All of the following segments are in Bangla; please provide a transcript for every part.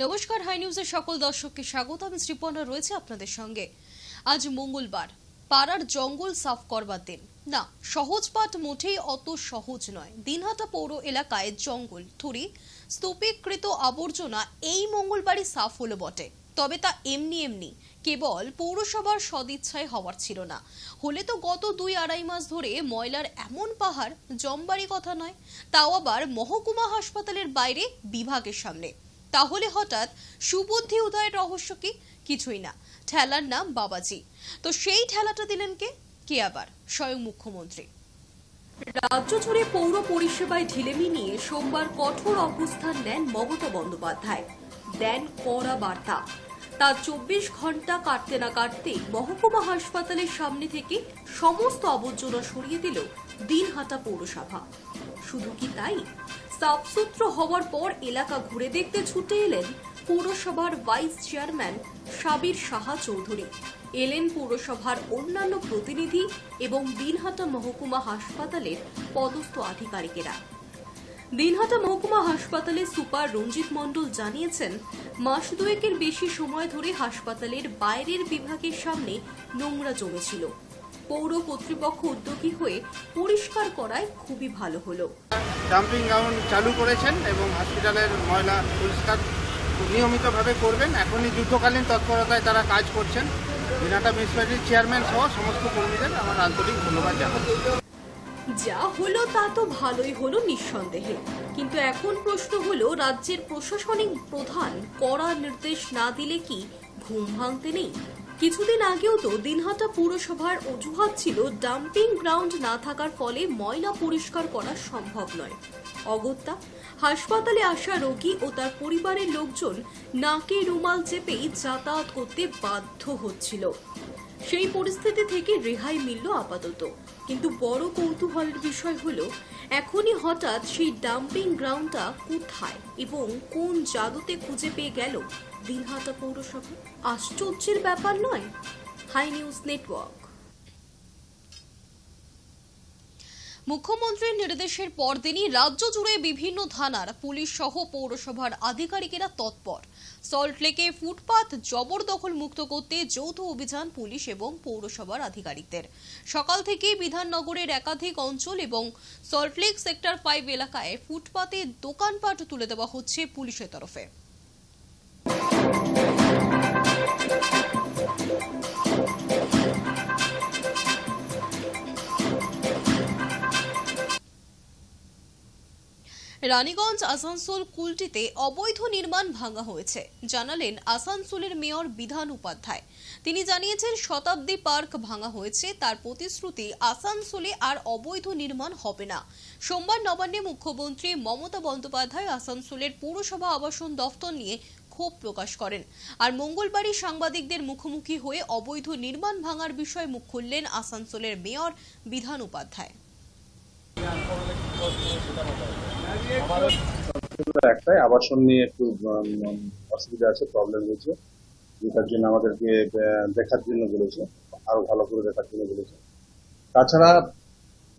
নমস্কার, হাই নিউজের সকল দর্শককে স্বাগত। আমি শ্রীপর্ণা রয়েছে আপনাদের সঙ্গে। আজ মঙ্গলবার, পাড়ার জঙ্গল সাফ করবার দিন। না, সহজ পাঠ মোটেই অত সহজ নয়। দিনহাটা পৌর এলাকায় জঙ্গল, থুরি, স্তূপীকৃত আবর্জনা এই মঙ্গলবারই সাফ হলো বটে। তবে তা এমনি কেবল পৌরসভার সদিচ্ছায় হওয়ার ছিল না। হলে তো গত 2-2.5 মাস ধরে ময়লার এমন পাহাড় জমবারই কথা নয়, তাও আবার মহকুমা হাসপাতালের বাইরে বিভাগের সামনে। তাহলে হঠাৎ সুবুদ্ধি উদয়ের রহস্য কি? কিছুই না, ঠেলার নাম বাবাজি। তো সেই ঠেলাটা দিলেন কে আবার? স্বয়ং মুখ্যমন্ত্রী। রাজ্য জুড়ে পৌর পরিষেবায় ঢিলেমি নিয়ে সোমবার কঠোর অবস্থান নেন মমতা বন্দ্যোপাধ্যায়। দেন কড়া বার্তা। তার 24 ঘন্টা কাটতে না কাটতেই মহকুমা হাসপাতালের সামনে থেকে সমস্ত আবর্জনা সরিয়ে দিল দিনহাটা পৌরসভা। শুধু কি তাই, সাফসুত্র হওয়ার পর এলাকা ঘুরে দেখতে ছুটে এলেন পৌরসভার ভাইস চেয়ারম্যান সাবির সাহা চৌধুরী। এলেন পৌরসভার অন্যান্য প্রতিনিধি এবং দিনহাটা মহকুমা হাসপাতালের পদস্থ আধিকারিকেরা। দিনহাটা মহকুমা হাসপাতালের সুপার রঞ্জিত মণ্ডল জানিয়েছেন, মাস দুয়েকের বেশি সময় ধরে হাসপাতালের বাইরের বিভাগের সামনে নোংরা জমেছিল। পৌর কর্তৃপক্ষ উদ্যোগী হয়ে পরিষ্কার করায় খুবই ভালো হলো। ডাম্পিং গ্রাউন্ড চালু করেছেন এবং হসপিটালের ময়লা পরিষ্কার নিয়মিতভাবে করবেন। এখনই যুদ্ধকালীন তৎপরতায় তারা কাজ করছেন। দিনহাটা মিউনিসিপ্যালিটির চেয়ারম্যান সহ সমস্ত কর্মীদের আমার আন্তরিক ধন্যবাদ জানাই। যা হলো তা তো ভালোই হলো নিঃসন্দেহে, কিন্তু এখন প্রশ্ন হলো, রাজ্যের প্রশাসনিক প্রধান কড়া নির্দেশ না দিলে কি ঘুম ভাঙতে নেই? কিছুদিন আগেও তো দিনহাটা পৌরসভার অজুহাত ছিল ডাম্পিং গ্রাউন্ড না থাকার ফলে ময়লা পরিষ্কার করা সম্ভব নয়। অগত্যা হাসপাতালে আসা রোগী ও তার পরিবারের লোকজন নাকে রুমাল চেপেই যাতায়াত করতে বাধ্য হচ্ছিল। সেই পরিস্থিতি থেকে রেহাই মিলল আপাতত, কিন্তু বড় কৌতূহলের বিষয় হলো, এখনই হঠাৎ সেই ডাম্পিং গ্রাউন্ডটা কোথায় এবং কোন জাদুতে খুঁজে পেয়ে গেল দিনহাটা পৌরসভা? আশ্চর্যের ব্যাপার নয়? Hi News Network. মুখ্যমন্ত্রীর নির্দেশের পরদিনই রাজ্য জুড়ে বিভিন্ন থানার পুলিশ সহ পৌরসভার আধিকারিকেরা তৎপর। সল্টলেকে ফুটপাত জবরদখল মুক্ত করতে যৌথ অভিযান পুলিশ এবং পৌরসভার আধিকারিকদের। সকাল থেকে বিধাননগরের একাধিক অঞ্চল এবং সল্টলেক সেক্টর 5 এলাকায় ফুটপাতে দোকানপাট তুলে দেওয়া হচ্ছে পুলিশের তরফে। রানীগঞ্জ আসানসোল কুলটিতে অবৈধ নির্মাণ ভাঙা হয়েছে, জানালেন আসানসোলের মেয়র বিধান উপাধ্যায়। তিনি জানিয়েছেন, শতাব্দী পার্ক ভাঙা হয়েছে, তার প্রতিশ্রুতি আসানসোলে আর অবৈধ নির্মাণ হবে না। সোমবার নবান্নে মুখ্যমন্ত্রী মমতা বন্দ্যোপাধ্যায় আসানসোলের পৌরসভা আবাসন দফতর নিয়ে ক্ষোভ প্রকাশ করেন। আর মঙ্গলবারই সাংবাদিকদের মুখোমুখি হয়ে অবৈধ নির্মাণ ভাঙার বিষয়ে মুখ খুললেন আসানসোলের মেয়র বিধান উপাধ্যায়। একটাই আবাসন নিয়ে একটু অসুবিধা আছে, প্রবলেম হয়েছে, যেটার জন্য আমাদেরকে দেখার জন্য বলেছে, আরো ভালো করে দেখার জন্য বলেছে। তাছাড়া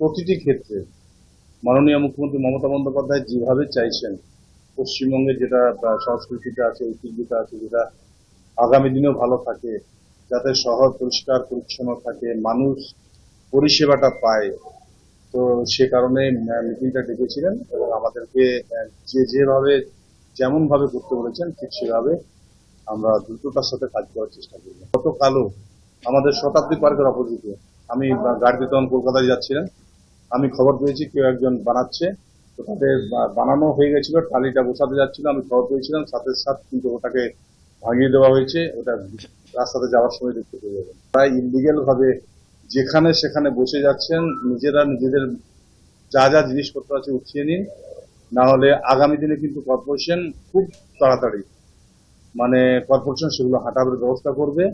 প্রতিটি ক্ষেত্রে মাননীয় মুখ্যমন্ত্রী মমতা বন্দ্যোপাধ্যায় যেভাবে চাইছেন, পশ্চিমবঙ্গে যেটা সংস্কৃতিটা আছে, ঐতিহ্যটা আছে, যেটা আগামী দিনেও ভালো থাকে, যাতে শহর পরিষ্কার পরিচ্ছন্ন থাকে, মানুষ পরিষেবাটা পায়, তো সে কারণে মিটিংটা ডেকেছিলেন এবং আমাদেরকে যেমন ভাবে করতে বলেছেন ঠিক সেভাবে আমরা দ্রুততার সাথে কাজ করার চেষ্টা করব। গতকালও আমাদের শতাব্দী পার্কের অপোজিটে আমি গাড়িতে তখন কলকাতায় যাচ্ছিলাম, আমি খবর পেয়েছি কেউ একজন বানাচ্ছে, তো তাদের বানানো হয়ে গেছিল, টালিটা বসাতে যাচ্ছিল, আমি খবর পেয়েছিলাম, সাথে সাথে কিন্তু ওটাকে ভাঙিয়ে দেওয়া হয়েছে। ওটা রাস্তাতে যাওয়ার সময় দেখতে পেয়ে যাবেন। প্রায় ইলিগেল ভাবে যেখানে সেখানে বসে যাচ্ছেন, নিজেরা নিজেদের যা যা জিনিসপত্র আছে উঠিয়ে নিন, না হলে আগামী দিনে কিন্তু কর্পোরেশন খুব তাড়াতাড়ি কর্পোরেশন সেগুলো হাঁটানোর ব্যবস্থা করবে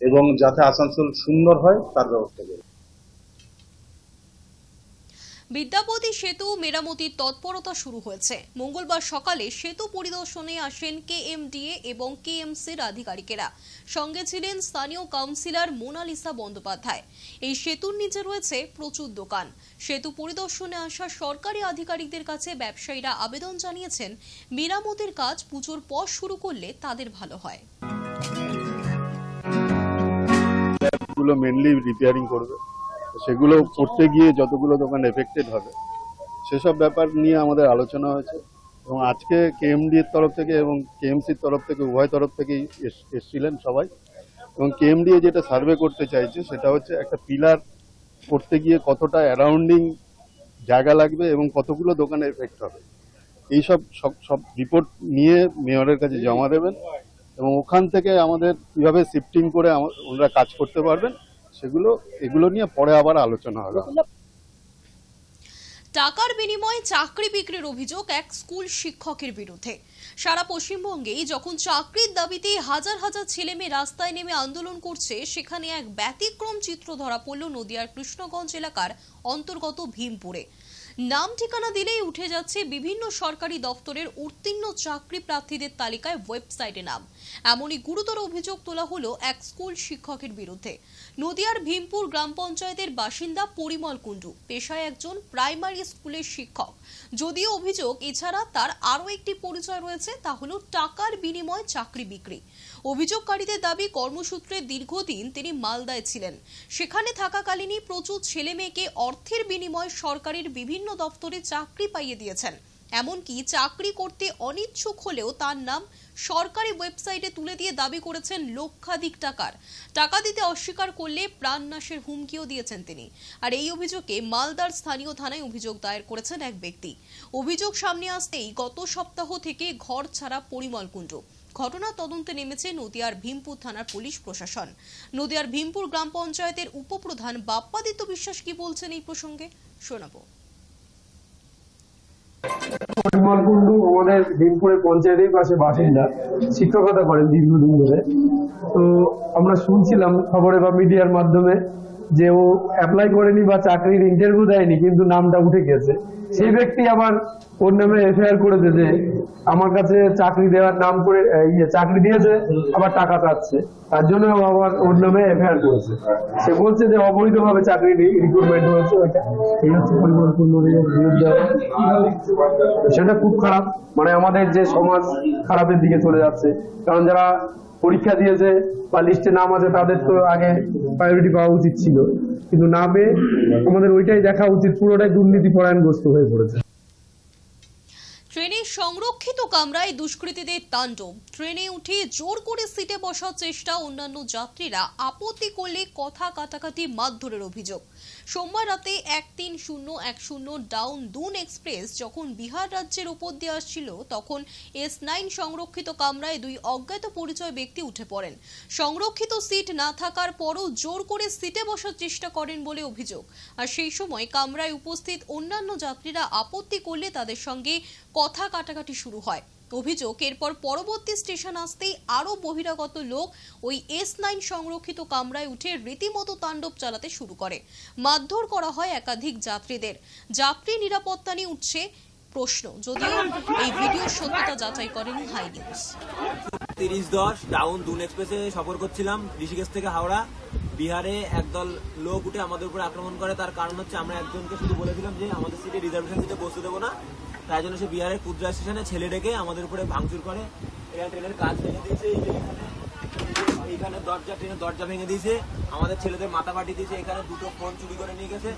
এবং যাতে আসানসোল সুন্দর হয় তার ব্যবস্থা করবে। বিদ্যাপতি সেতু মেরামতির তৎপরতা শুরু হয়েছে। মঙ্গলবার সকালে সেতু পরিদর্শনে আসেন কেএমডিএ এবং কেএমসির আধিকারিকেরা। সঙ্গে ছিলেন স্থানীয় কাউন্সিলর মোনালিসা বন্দ্যোপাধ্যায়। এই সেতুর নিচে রয়েছে প্রচুর দোকান। সেতু পরিদর্শনে আসা সরকারি আধিকারিকদের কাছে ব্যবসায়ীরা আবেদন জানিয়েছেন, মেরামতির কাজ পুজোর পর শুরু করলে তাদের ভালো হয়। গুলো মেনলি রিপেয়ারিং করবে, সেগুলো করতে গিয়ে যতগুলো দোকান এফেক্টেড হবে সেসব ব্যাপার নিয়ে আমাদের আলোচনা হয়েছে। এবং আজকে কেএমডি এর তরফ থেকে এবং কেএমসির তরফ থেকে উভয় তরফ থেকেই এসেছিলেন সবাই। এবং কেএমডি যেটা সার্ভে করতে চাইছে সেটা হচ্ছে একটা পিলার করতে গিয়ে কতটা অ্যারাউন্ডিং জায়গা লাগবে এবং কতগুলো দোকানে এফেক্ট হবে, এইসব সব রিপোর্ট নিয়ে মেয়রের কাছে জমা দেবেন এবং ওখান থেকে আমাদের কিভাবে শিফটিং করে ওনারা কাজ করতে পারবেন এগুলো নিয়ে পরে আবার আলোচনা হবে। টাকার বিনিময়ে চাকরি বিক্রির অভিযোগ এক স্কুল শিক্ষকের বিরুদ্ধে। সারা পশ্চিমবঙ্গেই যখন চাকরির দাবিতে হাজার হাজার ছেলে মেয়ে রাস্তায় নেমে আন্দোলন করছে, সেখানে এক ব্যতিক্রম চিত্র ধরা পড়ল নদিয়ার কৃষ্ণগঞ্জ এলাকার অন্তর্গত ভীমপুরে। নাম ঠিকানা দিলেই উঠে যাচ্ছে বিভিন্ন সরকারি দপ্তরের উত্তীর্ণ চাকরি প্রার্থীদের তালিকায় ওয়েবসাইটে নাম। এমনই গুরুতর অভিযোগ তোলা হলো এক স্কুল শিক্ষকের বিরুদ্ধে। নদিয়ার ভীমপুর গ্রাম পঞ্চায়েতের বাসিন্দা পরিমল কুণ্ডু পেশায় একজন প্রাইমারি স্কুলের শিক্ষক। যদিও অভিযোগ এছাড়া তার আরও একটি পরিচয় রয়েছে, তা হলো টাকার বিনিময়ে চাকরি বিক্রি। অভিযোগকারীদের দাবি, কর্মসূত্রে দীর্ঘদিন তিনি মালদায় ছিলেন। সেখানে থাকাকালীনই প্রচুর ছেলে মেয়েকে অর্থের বিনিময়ে সরকারের বিভিন্ন দপ্তরে চাকরি পাইয়ে দিয়েছেন। এমনকি চাকরি করতে অনিচ্ছুক হলেও তার নাম সরকারি ওয়েবসাইটে তুলে দিয়ে দাবি করেছেন লক্ষাধিক টাকার। টাকা দিতে অস্বীকার করলে প্রাণনাশের হুমকিও দিয়েছেন তিনি। আর এই অভিযোগে মালদার স্থানীয় থানায় অভিযোগ দায়ের করেছেন এক ব্যক্তি। অভিযোগ সামনে আসতেই গত সপ্তাহ থেকে ঘর ছাড়া পরিমল কুণ্ডু। ঘটনা তদন্তে নেমেছে নদিয়ার ভীমপুর থানার পুলিশ প্রশাসন। নদিয়ার ভীমপুর গ্রাম পঞ্চায়েতের উপপ্রধান বাপ্পাদিত্য বিশ্বাস কি বলছেন এই প্রসঙ্গে শোনাবো। পরিমল কুণ্ডু আমাদের ভীমপুরের পঞ্চায়েতের পাশে বাসিন্দা, শিক্ষকতা করেন দীর্ঘদিন ধরে। তো আমরা শুনছিলাম খবরে বা মিডিয়ার মাধ্যমে যে ও অ্যাপ্লাই করেনি বা চাকরির ইন্টারভিউ দেয়নি, কিন্তু নামটা উঠে গেছে। সেই ব্যক্তি আবার ওর নামে এফআইআর করেছে যে আমার কাছে চাকরি দেওয়ার নাম করে চাকরি দিয়েছে, আবার টাকা চাচ্ছে, তার জন্য আবার ওর নামে এফআইআর করেছে। সে বলছে যে অবৈধভাবে চাকরি রিক্রুটমেন্ট হয়েছে। ওইটা এই হচ্ছে পরিমল কুণ্ডুর বিরুদ্ধে। সেটা খুব খারাপ, মানে আমাদের যে সমাজ খারাপের দিকে চলে যাচ্ছে। কারণ যারা পরীক্ষা দিয়েছে বা লিস্টে নাম আছে তাদের তো আগে প্রায়োরিটি পাওয়া উচিত ছিল, কিন্তু না পেয়ে আমাদের ওইটাই দেখা উচিত, পুরোটাই দুর্নীতি পরায়ণগ্রস্ত হয়ে পড়েছে। ট্রেনে সংরক্ষিত কামরায় দুষ্কৃতীদের তাণ্ডব। ট্রেনে উঠে জোর করে সিটে বসার চেষ্টা, অন্যান্য যাত্রীরা আপত্তি করলে কথা কাটাকাটি, মারধরের অভিযোগ। সোমবার রাতে 1310 ডাউন দুন এক্সপ্রেস যখন বিহার রাজ্যের উপর দিয়ে আসছিল, তখন S9 সংরক্ষিত কামরায় দুই অজ্ঞাত পরিচয় ব্যক্তি উঠে পড়েন। সংরক্ষিত সিট না থাকার পরও জোর করে সিটে বসার চেষ্টা করেন বলে অভিযোগ। আর সেই সময় কামরায় উপস্থিত অন্যান্য যাত্রীরা আপত্তি করলে তাদের সঙ্গে কথা কাটাকাটি শুরু হয়। অভিযোগ, এরপর পরবর্তী স্টেশন আসতেই আরো বহিরাগত লোক ওই S9 সংরক্ষিত কামরায় উঠে রীতিমতো তাণ্ডব চালাতে শুরু করে। মারধর করা হয় একাধিক যাত্রীদের। যাত্রী নিরাপত্তা নিয়ে উঠছে প্রশ্ন, যদিও এই ভিডিওর সত্যতা যাচাই করেনি হাই নিউজ। 3010 ডাউন দুন এক্সপ্রেসে সফর করছিলাম ঋষিকেশ থেকে হাওড়া। বিহারে একদল লোক উঠে আমাদের উপরে আক্রমণ করে। তার কারণ হচ্ছে আমরা একজনকে শুধু বলেছিলাম যে আমাদের সিটে রিজার্ভেশন সিটে বসতে দেবো না, তাই জন্য সে বিহারের কুদ্রা স্টেশনে ছেলে ডেকে আমাদের উপরে ভাঙচুর করে। এখানে ট্রেনের কাজ ভেঙে দিয়েছে, এইখানে ট্রেনের দরজা ভেঙে দিয়েছে, আমাদের ছেলেদের মাথা ফাটিয়ে দিয়েছে, এখানে দুটো ফোন চুরি করে নিয়ে গেছে,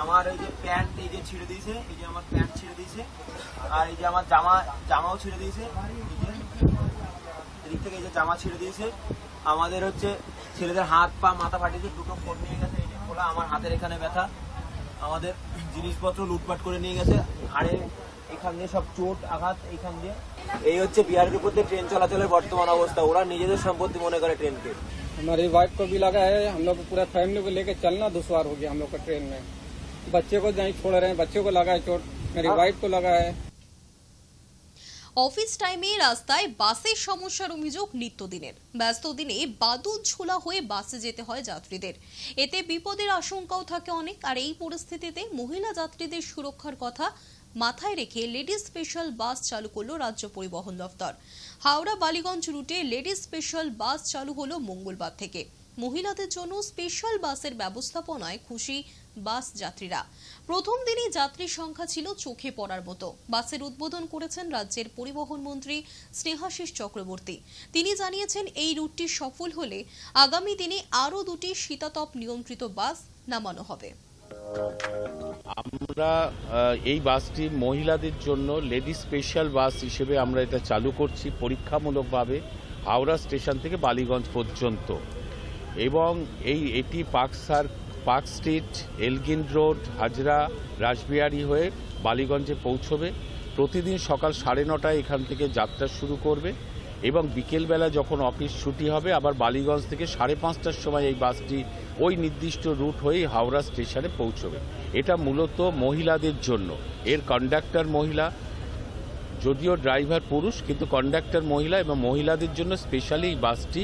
আমার এই যে প্যান্ট এই যে ছিঁড়ে দিয়েছে, এই যে আমার প্যান্ট ছিঁড়ে দিয়েছে, আর এই যে আমার জামাও ছিঁড়ে দিয়েছে, এদিক থেকে এই যে জামা ছিঁড়ে দিয়েছে। আমাদের হচ্ছে ছেলেদের হাত পা মাথা ফাটিয়েছে, দুটো ফোন নিয়ে গেছে, এই যে খোলা, আমার হাতের এখানে ব্যথা, আমাদের জিনিসপত্র লুটপাট করে নিয়ে গেছে, ঘাড়ে এখান দিয়ে সব চোট আঘাত এইখান দিয়ে। এই হচ্ছে বিহারের উপর দিয়ে ट्रेन চলাচলের বর্তমান অবস্থা। ওরা নিজেদের সম্পত্তি মনে করে ट्रेनকে। हमारी वाइफ को भी लगा है, हम लोग पूरा फैमिली को लेकर चलना दुश्वार हो गया हम लोग का ट्रेन में। बच्चे को नहीं छोड़ रहे हैं, बच्चे को लगा है चोट, मेरी वाइफ को लगा है। অফিস টাইমে রাস্তায় বাসের সমস্যার অভিযোগ নিত্যদিনের। ব্যস্ত দিনে বাদুড় ঝোলা হয়ে বাসে যেতে হয় যাত্রীদের। এতে বিপদের আশঙ্কাও থাকে অনেক। আর এই পরিস্থিতিতে মহিলা যাত্রীদের সুরক্ষার কথা মাথায় রেখে লেডিস স্পেশাল বাস চালু করল রাজ্য পরিবহন দফতর। হাওড়া বালিগঞ্জ রুটে লেডিস স্পেশাল বাস চালু হলো মঙ্গলবার থেকে। মহিলাদের জন্য স্পেশাল বাসের ব্যবস্থাপনায় খুশি বাস যাত্রীরা। প্রথম দিনই যাত্রীর সংখ্যা ছিল চোখে পড়ার মতো। বাসের উদ্বোধন করেছেন রাজ্যের পরিবহন মন্ত্রী স্নেহাশিস চক্রবর্তী। তিনি জানিয়েছেন, এই রুটটি সফল হলে আগামী দিনে আরও 2টি শীতাতপ নিয়ন্ত্রিত বাস নামানো হবে। আমরা এই বাসটি মহিলাদের জন্য লেডি স্পেশাল বাস হিসেবে আমরা এটা চালু করছি পরীক্ষামূলকভাবে হাওড়া স্টেশন থেকে বালিগঞ্জ পর্যন্ত। এবং এটি park street, Elgin road, Hazra, Rashbehari হয়ে বালিগঞ্জে পৌঁছবে। প্রতিদিন সকাল 9:30 এখান থেকে যাত্রা শুরু করবে এবং বিকেলবেলা যখন অফিস ছুটি হবে আবার বালিগঞ্জ থেকে 5:30টার সময় এই বাসটি ওই নির্দিষ্ট রুট হয়ে হাওড়া স্টেশনে পৌঁছবে। এটা মূলত মহিলাদের জন্য। এর কন্ডাক্টর মহিলা, যদিও ড্রাইভার পুরুষ, কিন্তু কন্ডাক্টর মহিলা, এবং মহিলাদের জন্য স্পেশালি এই বাসটি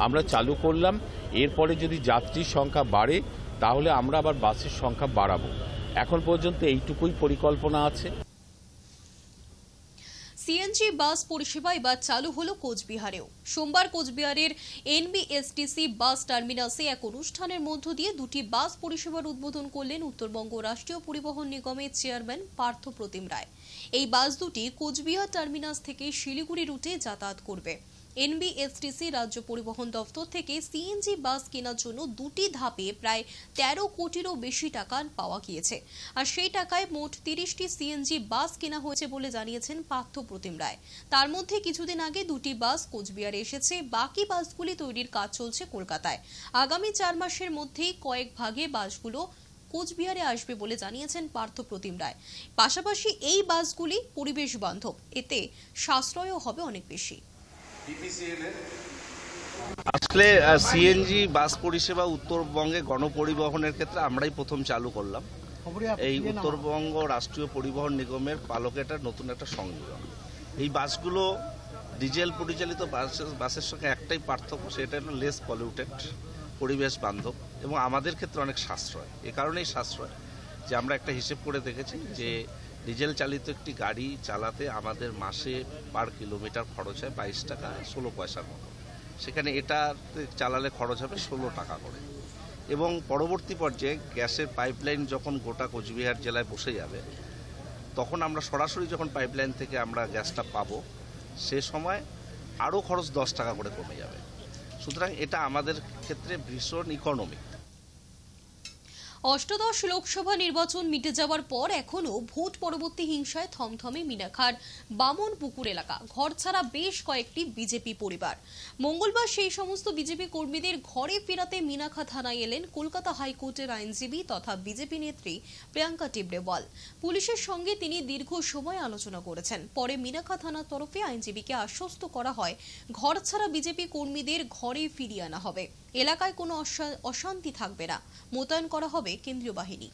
আমরা চালু করলাম। এরপরে যদি যাত্রীর সংখ্যা বাড়ে তাহলে আমরা আবার বাসের সংখ্যা বাড়াবো। এখন পর্যন্ত এইটুকুই পরিকল্পনা আছে। সিএনজি বাস পরিষেবা এবার চালু হলো কোচবিহারেও। সোমবার কোচবিহারের এনবিএসটিসি বাস টার্মিনাসে এক অনুষ্ঠানের মধ্য দিয়ে 2টি বাস পরিষেবার উদ্বোধন করলেন উত্তরবঙ্গ রাষ্ট্রীয় পরিবহন নিগমের চেয়ারম্যান পার্থ প্রতিম রায়। এই বাস দুটি কোচবিহার টার্মিনাস থেকে শিলিগুড়ি রুটে যাতায়াত করবে। এনবিএসটিসি রাজ্য পরিবহন দফতর থেকে সিএনজি বাস কেনার জন্য 2টি ধাপে প্রায় 13 কোটিরও বেশি টাকা পাওয়া গিয়েছে। আর সেই টাকায় মোট 30টি সিএনজি বাস কেনা হয়েছে বলে জানিয়েছেন পার্থ প্রতিম রায়। তার মধ্যে কিছুদিন আগে 2টি বাস কোচবিহারে এসেছে। বাকি বাসগুলি তৈরির কাজ চলছে কলকাতায়। আগামী 4 মাসের মধ্যেই কয়েক ভাগে বাসগুলো কোচবিহারে আসবে বলে জানিয়েছেন পার্থ প্রতিম রায়। পাশাপাশি এই বাসগুলি পরিবেশ বান্ধব, এতে সাশ্রয়ও হবে অনেক বেশি। আসলে সিএনজি বাস পরিষেবা উত্তরবঙ্গে গণপরিবহনের ক্ষেত্রে আমরাই প্রথম চালু করলাম। এই উত্তরবঙ্গ রাষ্ট্রীয় পরিবহন নিগমের পালকেটার নতুন একটা সংযোজন। এই বাসগুলো ডিজেল পরিচালিত বাসের সঙ্গে একটাই পার্থক্য, সেটা হলো লেস পলিউটেড, পরিবেশ বান্ধব এবং আমাদের ক্ষেত্রে অনেক সাশ্রয়। এ কারণেই সাশ্রয় যে আমরা একটা হিসেব করে দেখেছি যে ডিজেল চালিত একটি গাড়ি চালাতে আমাদের মাসে পার কিলোমিটার খরচ হয় 22 টাকা 16 পয়সার মতো। সেখানে এটা চালালে খরচ হবে 16 টাকা করে। এবং পরবর্তী পর্যায়ে গ্যাসের পাইপলাইন যখন গোটা কোচবিহার জেলায় বসে যাবে, তখন আমরা সরাসরি যখন পাইপলাইন থেকে আমরা গ্যাসটা পাবো, সে সময় আরও খরচ 10 টাকা করে কমে যাবে। সুতরাং এটা আমাদের ক্ষেত্রে ভীষণ ইকোনমিক। অষ্টদশ লোকসভা নির্বাচন মিটে যাওয়ার পর এখনো ভোট পরবর্তী হিংসায় থমথমে মিনাখার বামনপুকুর এলাকা। ঘরছাড়া বেশ কয়েকটি বিজেপি পরিবার। মঙ্গলবার সেই সমস্ত বিজেপি কর্মীদের ঘরে ফেরাতে মিনাখা থানায় এলেন কলকাতা হাইকোর্টের আইনজীবী তথা বিজেপি নেত্রী প্রিয়াঙ্কা টিবরেওয়াল। পুলিশের সঙ্গে তিনি দীর্ঘ সময় আলোচনা করেছেন। পরে মিনাখা থানার তরফে আইনজীবীকে আশ্বস্ত করা হয়, ঘরছাড়া বিজেপি কর্মীদের ঘরে ফিরিয়ে আনা হবে। এলাকায় কোনো অশান্তি থাকবে না, মোতায়েন করা হবে কেন্দ্রীয় বাহিনী।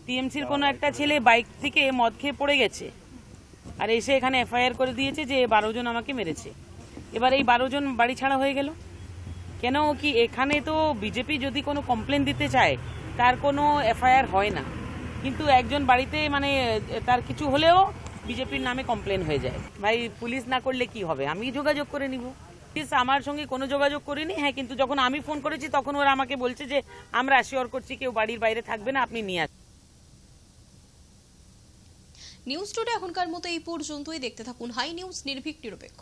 টিএমসির কোনো একটা ছেলে বাইক থেকে মদ খেয়ে পড়ে গেছে আর এসে এখানে এফআইআর করে দিয়েছে যে 12 জন আমাকে মেরেছে। এবার এই 12 জন বাড়ি ছাড়া হয়ে গেল কেন? কি এখানে তো বিজেপি যদি কোনো কমপ্লেন দিতে চায় তার কোনো এফআইআর হয় না, কিন্তু একজন বাড়িতে মানে তার কিছু হলেও বিজেপির নামে কমপ্লেন হয়ে যায়। ভাই পুলিশ না করলে কি হবে? আমি যোগাযোগ করে নিব। পুলিশ আমার সঙ্গে কোনো যোগাযোগ করেনি। হ্যাঁ, কিন্তু যখন আমি ফোন করেছি তখন ওরা আমাকে বলছে যে আমরা অ্যাসিওর করছি কেউ বাড়ির বাইরে থাকবে না, আপনি নিয়ে আসুন। নিউজ টুডে এখনকার মতো এই পর্যন্তই। দেখতে থাকুন হাই নিউজ, নির্ভীক নিরপেক্ষ।